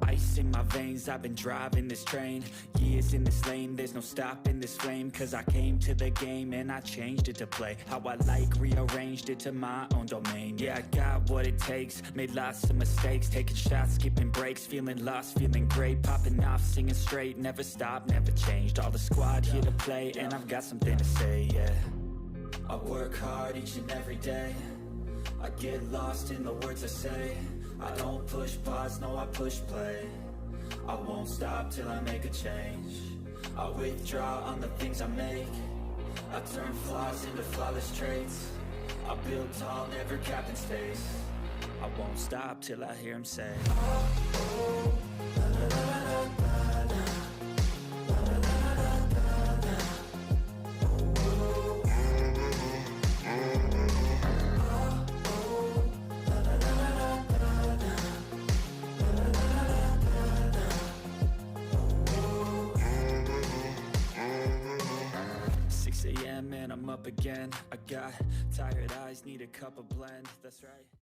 Ice in my veins, I've been driving this train. Years in this lane, there's no stopping this flame. Cause I came to the game and I changed it to play how I like, rearranged it to my own domain. Yeah, I got what it takes, made lots of mistakes, taking shots, skipping breaks, feeling lost, feeling great, popping off, singing straight, never stopped, never changed. All the squad here to play and I've got something to say, yeah. I work hard each and every day, I get lost in the words I say. I don't push pause, no I push play. I won't stop till I make a change. I withdraw on the things I make. I turn flaws into flawless traits. I build tall, never capped in space. I won't stop till I hear him say, oh, oh, la, la, la, la, la, la. And I'm up again. I got tired eyes, need a cup of blend. That's right.